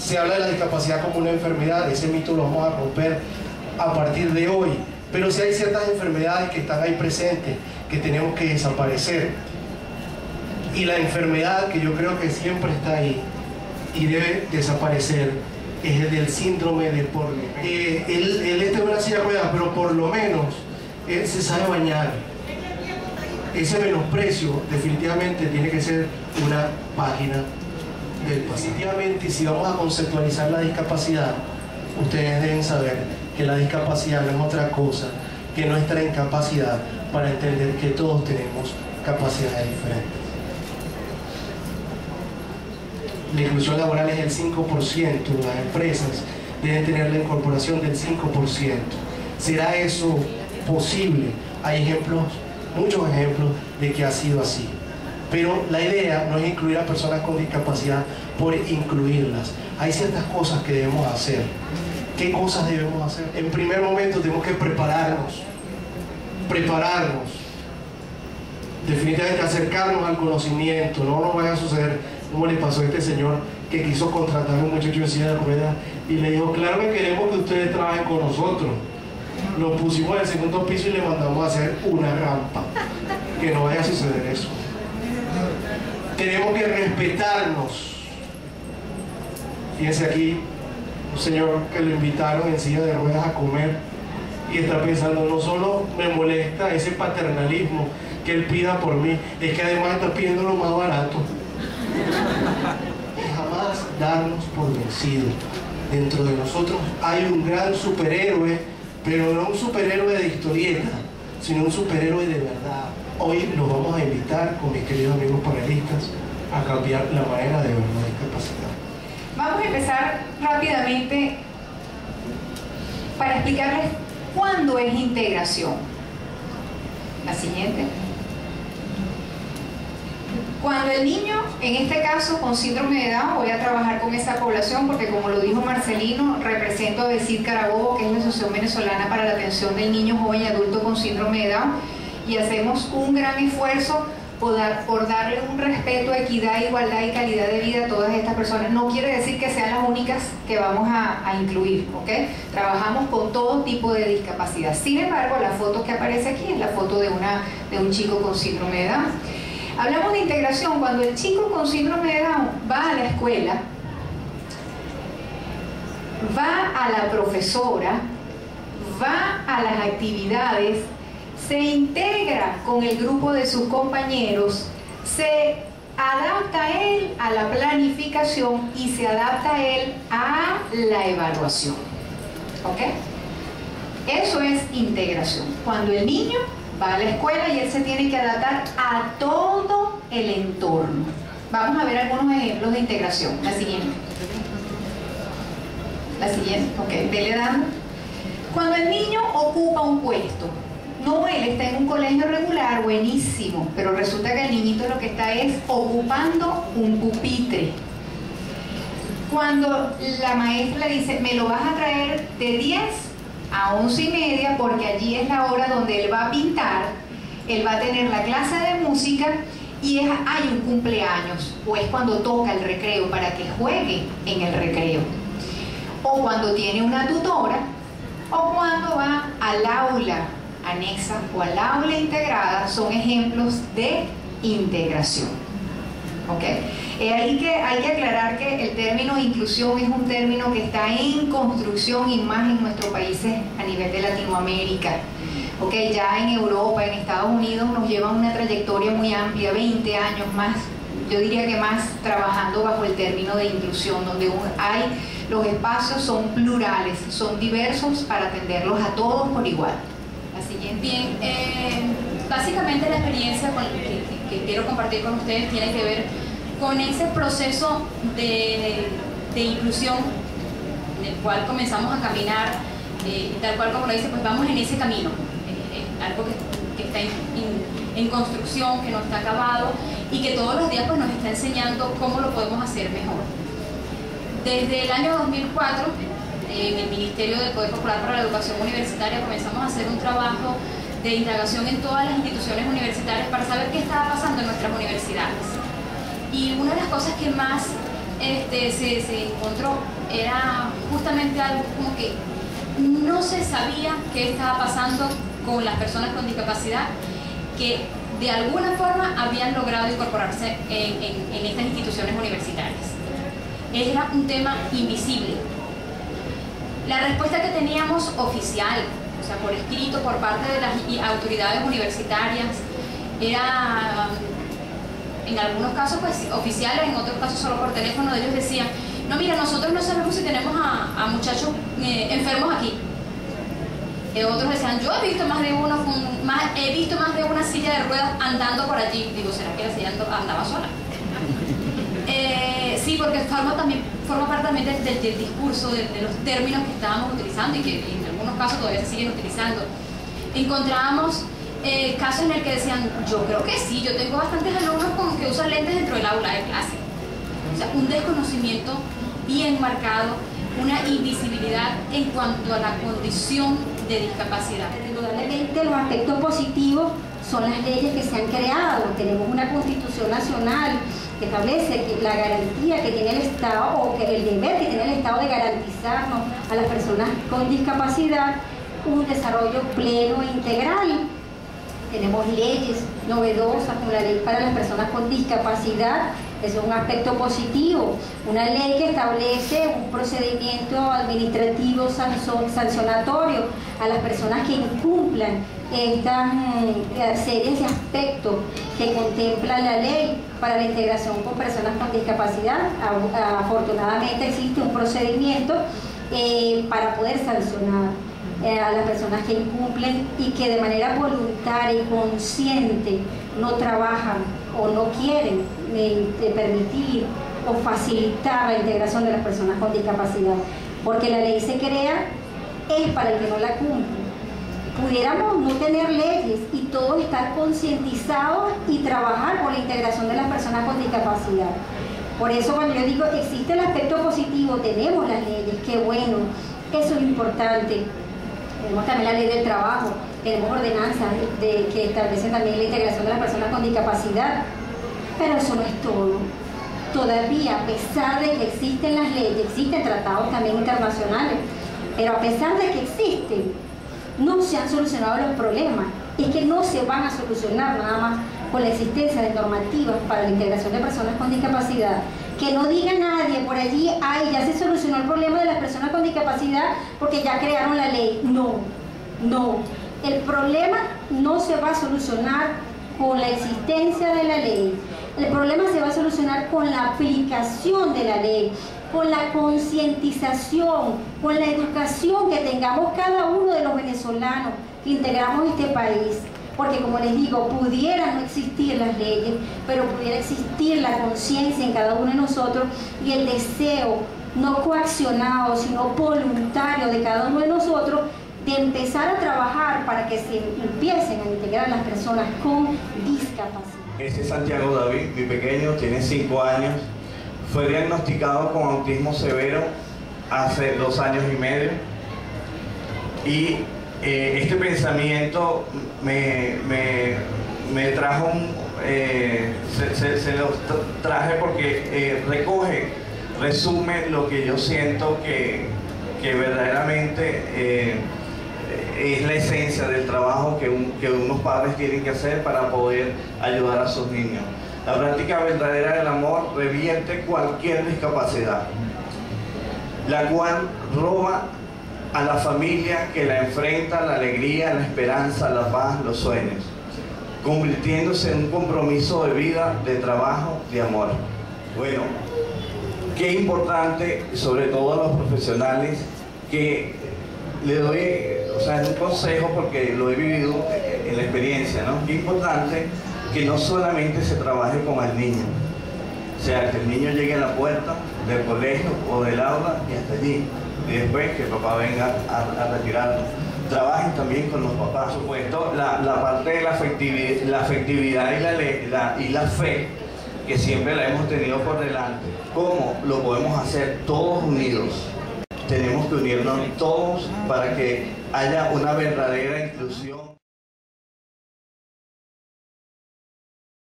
Se habla de la discapacidad como una enfermedad, ese mito lo vamos a romper a partir de hoy. Pero sí hay ciertas enfermedades que están ahí presentes, que tenemos que desaparecer. Y la enfermedad que yo creo que siempre está ahí y debe desaparecer es el del síndrome de Porne. Él está en una silla de ruedas, pero por lo menos él se sabe bañar. Ese menosprecio definitivamente tiene que ser una página del pasado. Definitivamente, si vamos a conceptualizar la discapacidad, ustedes deben saber que la discapacidad no es otra cosa que nuestra incapacidad para entender que todos tenemos capacidades diferentes. La inclusión laboral es el 5%, las empresas deben tener la incorporación del 5%. ¿Será eso posible? Hay ejemplos, muchos ejemplos de que ha sido así. Pero la idea no es incluir a personas con discapacidad por incluirlas. Hay ciertas cosas que debemos hacer. ¿Qué cosas debemos hacer? En primer momento tenemos que prepararnos. Definitivamente acercarnos al conocimiento. No nos vaya a suceder como le pasó a este señor que quiso contratar a un muchacho en silla de ruedas y le dijo: claro que queremos que ustedes trabajen con nosotros. Lo pusimos en el segundo piso y le mandamos a hacer una rampa. Que no vaya a suceder eso. Tenemos que respetarnos. Fíjense aquí un señor que lo invitaron en silla de ruedas a comer y está pensando: no solo me molesta ese paternalismo que él pida por mí, es que además está pidiendo lo más barato. Y jamás darnos por vencidos. Dentro de nosotros hay un gran superhéroe, pero no un superhéroe de historieta, sino un superhéroe de verdad. Hoy los vamos a invitar con mis queridos amigos panelistas a cambiar la manera de ver la discapacidad. Vamos a empezar rápidamente para explicarles cuándo es integración. La siguiente. Cuando el niño, en este caso con síndrome de Down, voy a trabajar con esa población porque, como lo dijo Marcelino, represento a Decir Carabobo, que es la Asociación Venezolana para la Atención del Niño, Joven y Adulto con Síndrome de Down, y hacemos un gran esfuerzo por darle un respeto, equidad, igualdad y calidad de vida a todas estas personas. No quiere decir que sean las únicas que vamos a incluir, ¿ok? Trabajamos con todo tipo de discapacidad. Sin embargo, la foto que aparece aquí es la foto de un chico con síndrome de Down. Hablamos de integración. Cuando el chico con síndrome de Down va a la escuela, va a la profesora, va a las actividades, se integra con el grupo de sus compañeros, se adapta a él a la planificación y se adapta a él a la evaluación. ¿Ok? Eso es integración. Cuando el niño va a la escuela y él se tiene que adaptar a todo el entorno. Vamos a ver algunos ejemplos de integración. La siguiente. La siguiente. Ok, dele dando. Cuando el niño ocupa un puesto, no, él está en un colegio regular, buenísimo, pero resulta que el niñito lo que está es ocupando un pupitre. Cuando la maestra le dice: me lo vas a traer de 10 a 11:30 porque allí es la hora donde él va a pintar, él va a tener la clase de música y hay un cumpleaños, o es cuando toca el recreo para que juegue en el recreo, o cuando tiene una tutora, o cuando va al aula anexa o al aula integrada. Son ejemplos de integración. ¿Ok? Hay que aclarar que el término inclusión es un término que está en construcción y más en nuestros países a nivel de Latinoamérica. ¿Ok? Ya en Europa, en Estados Unidos nos llevan una trayectoria muy amplia, 20 años más, yo diría que más, trabajando bajo el término de inclusión, donde los espacios son plurales, son diversos para atenderlos a todos por igual. La siguiente. Bien, básicamente la experiencia que quiero compartir con ustedes tiene que ver con ese proceso de inclusión en el cual comenzamos a caminar, tal cual como lo dice, pues vamos en ese camino, algo que está en construcción, que no está acabado y que todos los días pues nos está enseñando cómo lo podemos hacer mejor. Desde el año 2004, en el Ministerio del Poder Popular para la Educación Universitaria comenzamos a hacer un trabajo de indagación en todas las instituciones universitarias para saber qué estaba pasando en nuestras universidades. Y una de las cosas que más se encontró era justamente algo como que no se sabía qué estaba pasando con las personas con discapacidad que de alguna forma habían logrado incorporarse en estas instituciones universitarias. Era un tema invisible. La respuesta que teníamos oficial, o sea, por escrito, por parte de las autoridades universitarias, era en algunos casos pues oficiales, en otros casos solo por teléfono. Ellos decían: no, mira, nosotros no sabemos si tenemos a muchachos enfermos aquí. Otros decían: yo he visto más de una silla de ruedas andando por allí. Digo, ¿será que la silla andaba sola? Sí, porque forma parte también del discurso, de los términos que estábamos utilizando y que en algunos casos todavía se siguen utilizando. Encontrábamos casos en el que decían: yo creo que sí, yo tengo bastantes alumnos que usan lentes dentro del aula de clase. O sea, un desconocimiento bien marcado, una invisibilidad en cuanto a la condición de discapacidad. Indudablemente los aspectos positivos son las leyes que se han creado. Tenemos una Constitución Nacional que establece que la garantía que tiene el Estado, o que el deber que tiene el Estado de garantizarnos a las personas con discapacidad un desarrollo pleno e integral. Tenemos leyes novedosas como la ley para las personas con discapacidad. Eso es un aspecto positivo. Una ley que establece un procedimiento administrativo sancionatorio a las personas que incumplan estas series de aspectos que contempla la ley para la integración con personas con discapacidad. Afortunadamente existe un procedimiento para poder sancionar a las personas que incumplen y que de manera voluntaria y consciente no trabajan o no quieren permitir o facilitar la integración de las personas con discapacidad, porque la ley se crea es para el que no la cumple. Pudiéramos no tener leyes y todos estar concientizados y trabajar por la integración de las personas con discapacidad. Por eso cuando yo digo que existe el aspecto positivo, tenemos las leyes, qué bueno, eso es importante. Tenemos también la ley del trabajo, tenemos ordenanzas que establecen también la integración de las personas con discapacidad, pero eso no es todo. Todavía, a pesar de que existen las leyes, existen tratados también internacionales, pero a pesar de que existen, no se han solucionado los problemas. Es que no se van a solucionar nada más con la existencia de normativas para la integración de personas con discapacidad. Que no diga nadie por allí: ay, ya se solucionó el problema de las personas con discapacidad porque ya crearon la ley. No, no. El problema no se va a solucionar con la existencia de la ley. El problema se va a solucionar con la aplicación de la ley, con la concientización, con la educación que tengamos cada uno de los venezolanos que integramos este país. Porque, como les digo, pudieran no existir las leyes, pero pudiera existir la conciencia en cada uno de nosotros y el deseo no coaccionado, sino voluntario de cada uno de nosotros de empezar a trabajar para que se empiecen a integrar las personas con discapacidad. Este es Santiago David, mi pequeño, tiene 5 años. Fue diagnosticado con autismo severo hace 2 años y medio. Y este pensamiento me trajo se lo traje porque resume lo que yo siento que verdaderamente es la esencia del trabajo que unos padres tienen que hacer para poder ayudar a sus niños. La práctica verdadera del amor revierte cualquier discapacidad, la cual roba a la familia que la enfrenta la alegría, la esperanza, la paz, los sueños, convirtiéndose en un compromiso de vida, de trabajo, de amor. Bueno, qué importante, sobre todo a los profesionales, que le doy, es un consejo porque lo he vivido en la experiencia, ¿no? Qué importante que no solamente se trabaje con el niño, o sea, que el niño llegue a la puerta del colegio o del aula y hasta allí, y después que el papá venga a retirarlo. Trabajen también con los papás, por supuesto, la parte de la afectividad y la fe, que siempre la hemos tenido por delante. ¿Cómo lo podemos hacer? Todos unidos. Tenemos que unirnos todos para que haya una verdadera inclusión.